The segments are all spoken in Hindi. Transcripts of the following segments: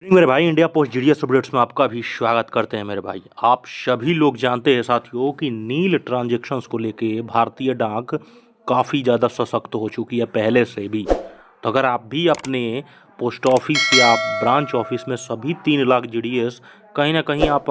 मेरे भाई, इंडिया पोस्ट जीडीएस अपडेट्स में आपका भी स्वागत करते हैं। मेरे भाई, आप सभी लोग जानते हैं साथियों कि नील ट्रांजैक्शंस को लेके भारतीय डाक काफ़ी ज़्यादा सशक्त हो चुकी है पहले से भी। तो अगर आप भी अपने पोस्ट ऑफिस या ब्रांच ऑफिस में सभी 3 लाख जीडीएस कहीं ना कहीं आप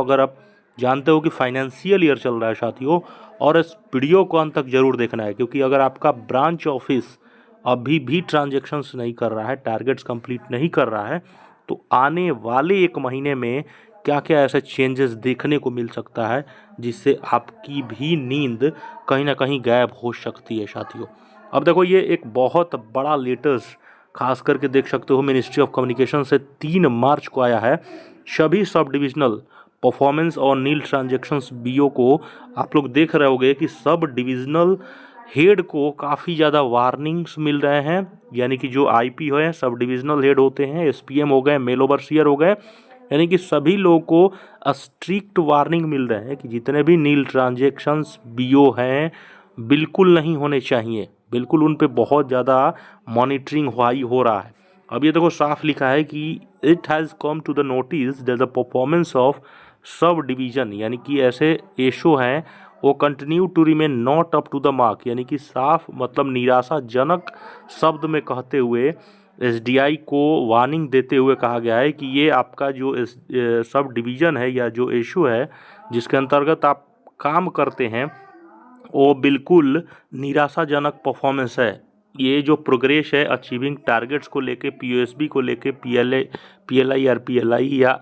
जानते हो कि फाइनेंशियल ईयर चल रहा है साथियों, और इस वीडियो को अंत तक जरूर देखना है, क्योंकि अगर आपका ब्रांच ऑफिस अभी भी ट्रांजेक्शन्स नहीं कर रहा है, टारगेट्स कंप्लीट नहीं कर रहा है, तो आने वाले 1 महीने में क्या क्या ऐसे चेंजेस देखने को मिल सकता है जिससे आपकी भी नींद कहीं ना कहीं गायब हो सकती है साथियों। अब देखो, ये एक बहुत बड़ा लेटेस्ट खास करके देख सकते हो मिनिस्ट्री ऑफ कम्युनिकेशन से 3 मार्च को आया है। सभी सब डिविजनल परफॉर्मेंस और नील ट्रांजेक्शन्स बीओ को आप लोग देख रहे होंगे कि सब डिविजनल हेड को काफ़ी ज़्यादा वार्निंग्स मिल रहे हैं, यानी कि जो आईपी है, सब डिविजनल हेड होते हैं, एसपीएम हो गए, मेल ओवरसीयर हो गए, यानी कि सभी लोगों को स्ट्रिक्ट वार्निंग मिल रहे हैं कि जितने भी नील ट्रांजेक्शन्स बीओ हैं बिल्कुल नहीं होने चाहिए, बिल्कुल उन पे बहुत ज़्यादा मॉनिटरिंग हो रहा है। अब ये देखो, साफ लिखा है कि it has come to the notice that the performance of subdivision, यानी कि ऐसे एशो हैं वो continue to remain not up to the mark, यानी कि साफ मतलब निराशाजनक शब्द में कहते हुए एसडीआई को वार्निंग देते हुए कहा गया है कि ये आपका जो सब डिवीज़न है या जो इशू है जिसके अंतर्गत आप काम करते हैं वो बिल्कुल निराशाजनक परफॉर्मेंस है। ये जो प्रोग्रेस है अचीविंग टारगेट्स को लेके, पीओएसबी को लेके, पीएलआई आरपीएलआई या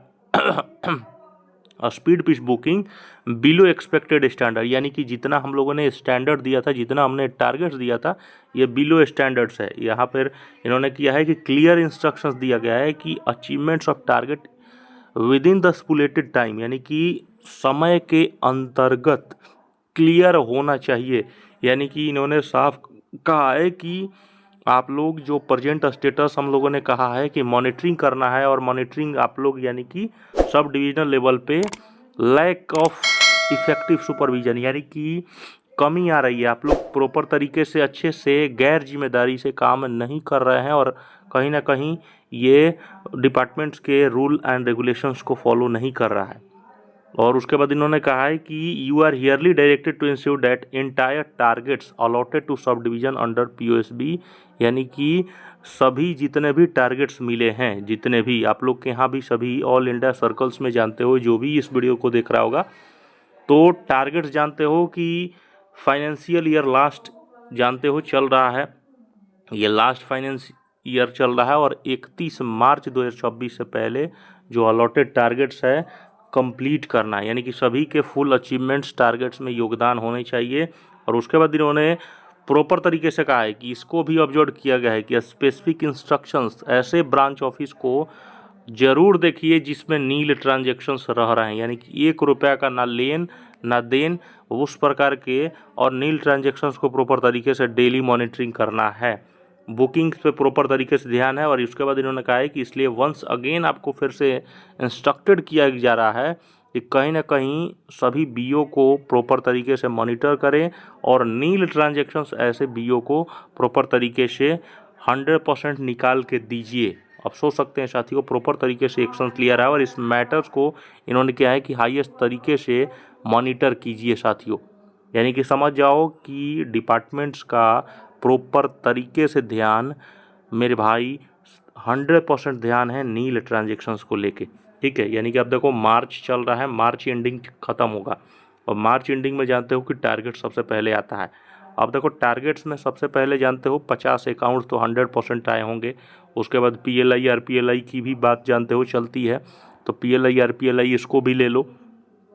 speed pitch booking below expected standard, यानी कि जितना हम लोगों ने स्टैंडर्ड दिया था, जितना हमने टारगेट्स दिया था, ये बिलो स्टैंडर्ड्स है। यहाँ पर इन्होंने किया है कि क्लियर इंस्ट्रक्शंस दिया गया है कि achievements of target within the stipulated time, यानी कि समय के अंतर्गत क्लियर होना चाहिए। यानी कि इन्होंने साफ कहा है कि आप लोग जो प्रेजेंट स्टेटस हम लोगों ने कहा है कि मॉनिटरिंग करना है, और मॉनिटरिंग आप लोग यानी कि सब डिविजनल लेवल पे लैक ऑफ इफेक्टिव सुपरविजन, यानी कि कमी आ रही है, आप लोग प्रॉपर तरीके से अच्छे से गैर जिम्मेदारी से काम नहीं कर रहे हैं, और कहीं ना कहीं ये डिपार्टमेंट्स के रूल एंड रेगुलेशंस को फॉलो नहीं कर रहा है। और उसके बाद इन्होंने कहा है कि you are hereby directed to ensure that entire targets allotted to sub division under POSB, यानी कि सभी जितने भी टारगेट्स मिले हैं, जितने भी आप लोग के यहाँ भी सभी ऑल इंडिया सर्कल्स में जानते हो, जो भी इस वीडियो को देख रहा होगा, तो टारगेट्स जानते हो कि फाइनेंशियल ईयर लास्ट जानते हो चल रहा है, ये लास्ट फाइनेंस ईयर चल रहा है, और 31 मार्च 2026 से पहले जो अलॉटेड टारगेट्स है कंप्लीट करना है, यानी कि सभी के फुल अचीवमेंट्स टारगेट्स में योगदान होने चाहिए। और उसके बाद इन्होंने प्रॉपर तरीके से कहा है कि इसको भी ऑब्जर्व किया गया है कि स्पेसिफिक इंस्ट्रक्शंस ऐसे ब्रांच ऑफिस को जरूर देखिए जिसमें नील ट्रांजेक्शन्स रह रहे हैं, यानी कि 1 रुपया का ना लेन ना देन, उस प्रकार के, और नील ट्रांजेक्शन्स को प्रॉपर तरीके से डेली मॉनिटरिंग करना है, बुकिंग्स पे प्रॉपर तरीके से ध्यान है। और उसके बाद इन्होंने कहा है कि इसलिए वंस अगेन आपको फिर से इंस्ट्रक्टेड किया जा रहा है कि कहीं ना कहीं सभी बीओ को प्रॉपर तरीके से मॉनिटर करें, और नील ट्रांजेक्शन्स ऐसे बीओ को प्रॉपर तरीके से 100% निकाल के दीजिए। अब सोच सकते हैं साथियों, प्रॉपर तरीके से एक्शन लिया रहा है, और इस मैटर्स को इन्होंने क्या है कि हाईएस्ट तरीके से मॉनिटर कीजिए साथियों, यानी कि समझ जाओ कि डिपार्टमेंट्स का प्रॉपर तरीके से ध्यान, मेरे भाई 100% ध्यान है नील ट्रांजेक्शन्स को लेके, ठीक है। यानी कि अब देखो, मार्च चल रहा है, मार्च एंडिंग ख़त्म होगा, और मार्च एंडिंग में जानते हो कि टारगेट सबसे पहले आता है। अब देखो, टारगेट्स में सबसे पहले जानते हो 50 अकाउंट्स तो 100% आए होंगे। उसके बाद पीएलआई आरपीएलआई की भी बात जानते हो चलती है, तो पीएलआई आरपीएलआई इसको भी ले लो।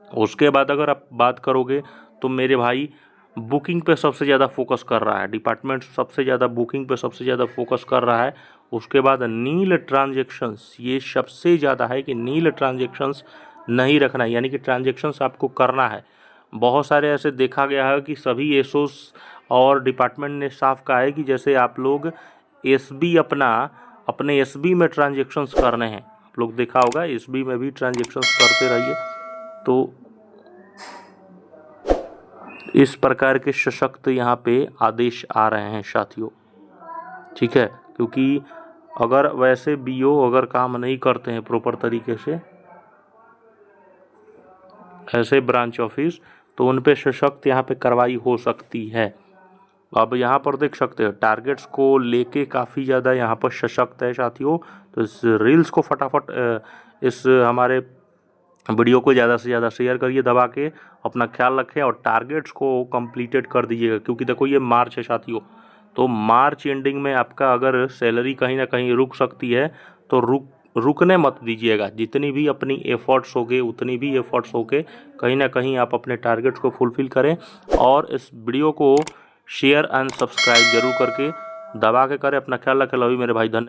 उसके बाद अगर आप बात करोगे तो मेरे भाई, बुकिंग पे सबसे ज़्यादा फोकस कर रहा है डिपार्टमेंट, सबसे ज़्यादा बुकिंग पे सबसे ज़्यादा फोकस कर रहा है। उसके बाद नील ट्रांजेक्शन्स, ये सबसे ज़्यादा है कि नील ट्रांजेक्शन्स नहीं रखना है, यानी कि ट्रांजेक्शन्स आपको करना है। बहुत सारे ऐसे देखा गया है कि सभी एसोस और डिपार्टमेंट ने साफ कहा है कि जैसे आप लोग एसबी अपने एसबी में ट्रांजेक्शन्स करने हैं, आप लोग देखा होगा एसबी में भी ट्रांजेक्शन्स करते रहिए। तो इस प्रकार के सशक्त यहाँ पे आदेश आ रहे हैं साथियों, ठीक है, क्योंकि अगर वैसे बीओ अगर काम नहीं करते हैं प्रॉपर तरीके से, ऐसे ब्रांच ऑफिस, तो उन पे सशक्त यहाँ पे कार्रवाई हो सकती है। अब यहाँ पर देख सकते हैं टारगेट्स को लेके काफ़ी ज़्यादा यहाँ पर सशक्त है साथियों। तो इस रील्स को फटाफट इस हमारे वीडियो को ज़्यादा से ज़्यादा शेयर करिए दबा के, अपना ख्याल रखें और टारगेट्स को कंप्लीटेड कर दीजिएगा, क्योंकि देखो ये मार्च है साथियों, तो मार्च एंडिंग में आपका अगर सैलरी कहीं ना कहीं रुक सकती है तो रुकने मत दीजिएगा। जितनी भी अपनी एफर्ट्स होगे उतनी भी एफर्ट्स होके कहीं ना कहीं आप अपने टारगेट्स को फुलफ़िल करें, और इस वीडियो को शेयर एंड सब्सक्राइब जरूर करके दबा के करें। अपना ख्याल रखें। लव यू मेरे भाई, धन्यवाद।